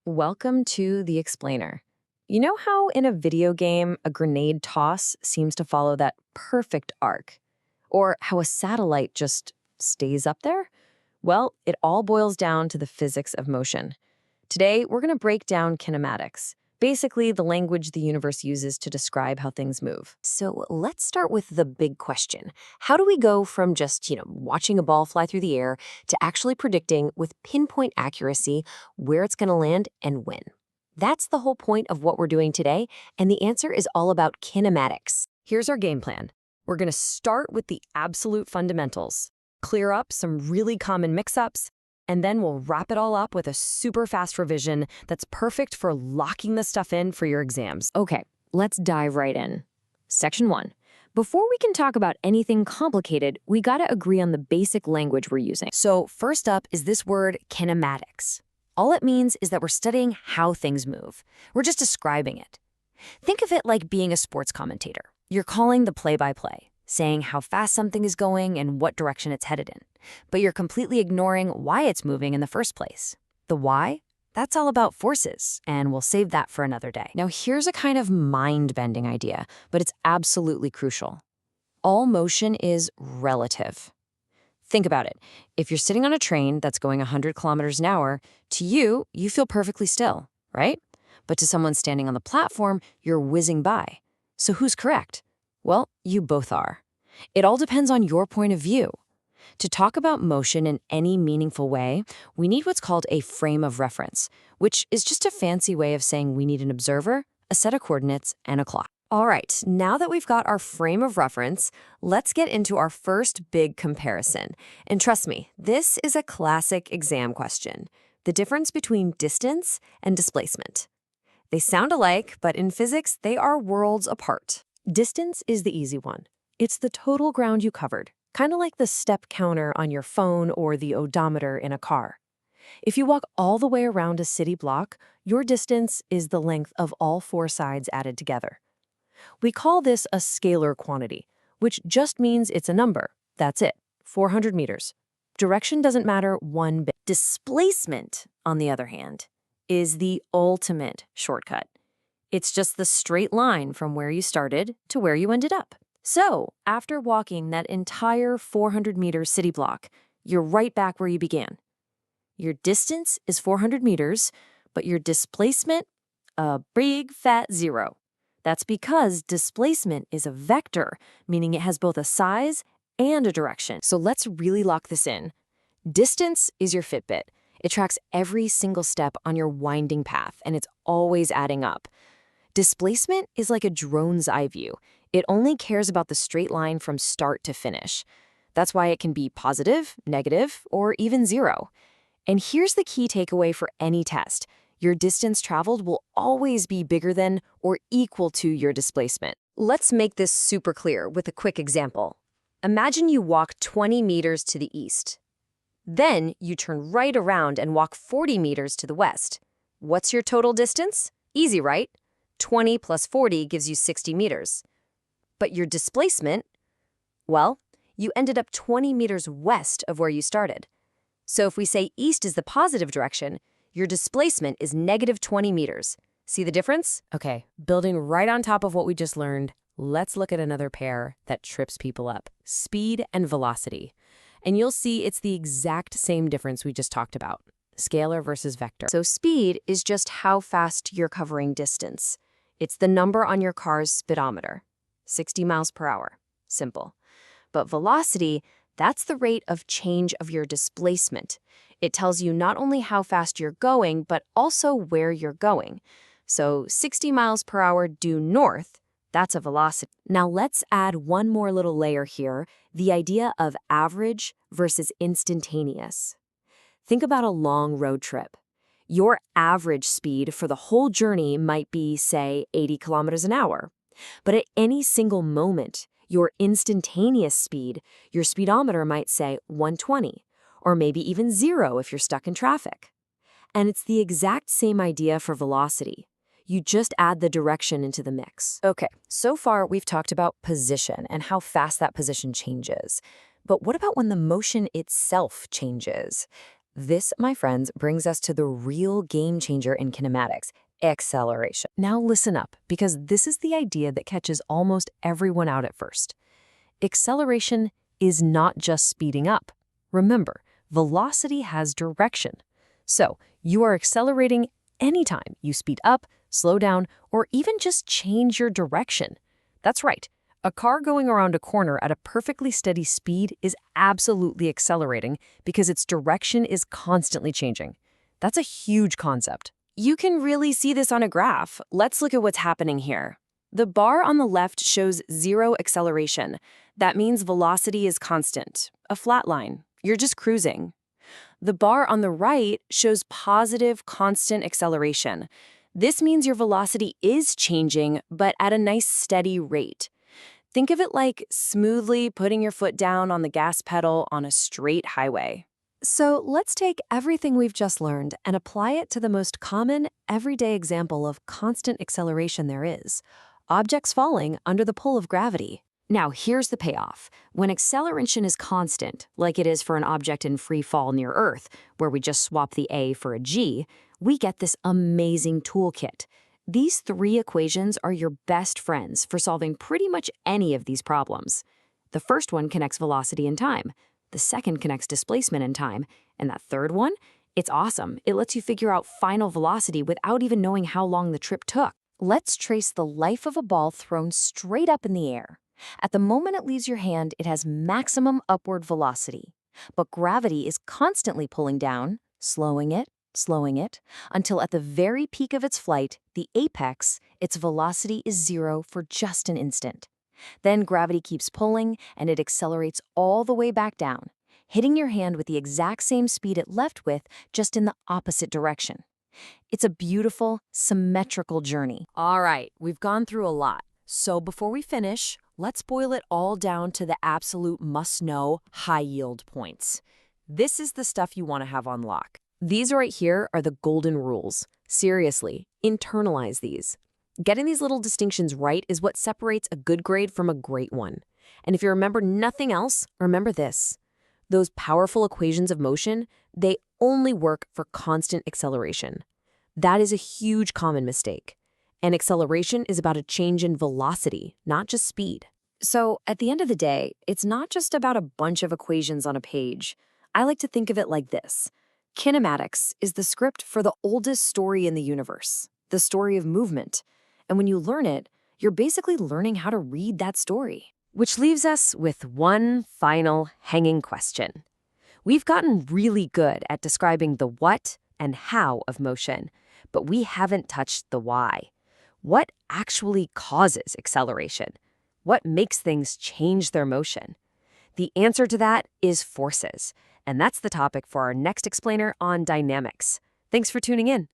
Welcome to The Explainer. You know how in a video game, a grenade toss seems to follow that perfect arc? Or how a satellite just stays up there? Well, it all boils down to the physics of motion. Today, we're going to break down kinematics, basically the language the universe uses to describe how things move. So let's start with the big question. How do we go from just, watching a ball fly through the air to actually predicting with pinpoint accuracy where it's going to land and when? That's the whole point of what we're doing today, and the answer is all about kinematics. Here's our game plan. We're going to start with the absolute fundamentals, clear up some really common mix-ups, and then we'll wrap it all up with a super fast revision that's perfect for locking the stuff in for your exams. Okay, let's dive right in. Section 1. Before we can talk about anything complicated, we gotta agree on the basic language we're using. So first up is this word kinematics. All it means is that we're studying how things move. We're just describing it. Think of it like being a sports commentator. You're calling the play-by-play, saying how fast something is going and what direction it's headed in. But you're completely ignoring why it's moving in the first place. The why? That's all about forces, and we'll save that for another day. Now here's a kind of mind-bending idea, but it's absolutely crucial. All motion is relative. Think about it. If you're sitting on a train that's going 100 kilometers an hour, to you, you feel perfectly still, right? But to someone standing on the platform, you're whizzing by. So who's correct? Well, you both are. It all depends on your point of view. To talk about motion in any meaningful way, we need what's called a frame of reference, which is just a fancy way of saying we need an observer, a set of coordinates, and a clock. All right, now that we've got our frame of reference, let's get into our first big comparison. And trust me, this is a classic exam question: the difference between distance and displacement. They sound alike, but in physics, they are worlds apart. Distance is the easy one. It's the total ground you covered, kind of like the step counter on your phone or the odometer in a car. If you walk all the way around a city block, your distance is the length of all four sides added together. We call this a scalar quantity, which just means it's a number. That's it, 400 meters. Direction doesn't matter one bit. Displacement, on the other hand, is the ultimate shortcut. It's just the straight line from where you started to where you ended up. So, after walking that entire 400-meter city block, you're right back where you began. Your distance is 400 meters, but your displacement, a big fat 0. That's because displacement is a vector, meaning it has both a size and a direction. So let's really lock this in. Distance is your Fitbit. It tracks every single step on your winding path, and it's always adding up. Displacement is like a drone's eye view. It only cares about the straight line from start to finish. That's why it can be positive, negative, or even 0. And here's the key takeaway for any test. Your distance traveled will always be bigger than or equal to your displacement. Let's make this super clear with a quick example. Imagine you walk 20 meters to the east. Then you turn right around and walk 40 meters to the west. What's your total distance? Easy, right? 20 plus 40 gives you 60 meters. But your displacement? Well, you ended up 20 meters west of where you started. So if we say east is the positive direction, your displacement is negative 20 meters. See the difference? Okay, building right on top of what we just learned, let's look at another pair that trips people up: speed and velocity. And you'll see it's the exact same difference we just talked about: scalar versus vector. So speed is just how fast you're covering distance. It's the number on your car's speedometer, 60 miles per hour. Simple. But velocity, that's the rate of change of your displacement. It tells you not only how fast you're going, but also where you're going. So 60 miles per hour due north, that's a velocity. Now let's add one more little layer here, the idea of average versus instantaneous. Think about a long road trip. Your average speed for the whole journey might be, say, 80 kilometers an hour. But at any single moment, your instantaneous speed, your speedometer might say 120, or maybe even 0 if you're stuck in traffic. And it's the exact same idea for velocity. You just add the direction into the mix. Okay, so far we've talked about position and how fast that position changes. But what about when the motion itself changes? This, my friends, brings us to the real game changer in kinematics, acceleration. Now listen up, because this is the idea that catches almost everyone out at first. Acceleration is not just speeding up. Remember, velocity has direction. So, you are accelerating anytime you speed up, slow down, or even just change your direction. That's right. A car going around a corner at a perfectly steady speed is absolutely accelerating because its direction is constantly changing. That's a huge concept. You can really see this on a graph. Let's look at what's happening here. The bar on the left shows zero acceleration. That means velocity is constant, a flat line. You're just cruising. The bar on the right shows positive, constant acceleration. This means your velocity is changing, but at a nice steady rate. Think of it like smoothly putting your foot down on the gas pedal on a straight highway. So let's take everything we've just learned and apply it to the most common, everyday example of constant acceleration there is: objects falling under the pull of gravity. Now, here's the payoff. When acceleration is constant, like it is for an object in free fall near Earth, where we just swap the A for a G, we get this amazing toolkit. These three equations are your best friends for solving pretty much any of these problems. The first one connects velocity and time. The second connects displacement and time. And that third one? It's awesome. It lets you figure out final velocity without even knowing how long the trip took. Let's trace the life of a ball thrown straight up in the air. At the moment it leaves your hand, it has maximum upward velocity. But gravity is constantly pulling down, slowing it, until at the very peak of its flight, the apex, its velocity is zero for just an instant. Then gravity keeps pulling, and it accelerates all the way back down, hitting your hand with the exact same speed it left with, just in the opposite direction. It's a beautiful, symmetrical journey. All right, we've gone through a lot. So before we finish, let's boil it all down to the absolute must-know, high-yield points. This is the stuff you want to have on lock. These right here are the golden rules. Seriously, internalize these. Getting these little distinctions right is what separates a good grade from a great one. And if you remember nothing else, remember this. Those powerful equations of motion, they only work for constant acceleration. That is a huge common mistake. And acceleration is about a change in velocity, not just speed. So at the end of the day, it's not just about a bunch of equations on a page. I like to think of it like this. Kinematics is the script for the oldest story in the universe, the story of movement. And when you learn it, you're basically learning how to read that story. Which leaves us with one final hanging question. We've gotten really good at describing the what and how of motion, but we haven't touched the why. What actually causes acceleration? What makes things change their motion? The answer to that is forces, and that's the topic for our next explainer on dynamics. Thanks for tuning in.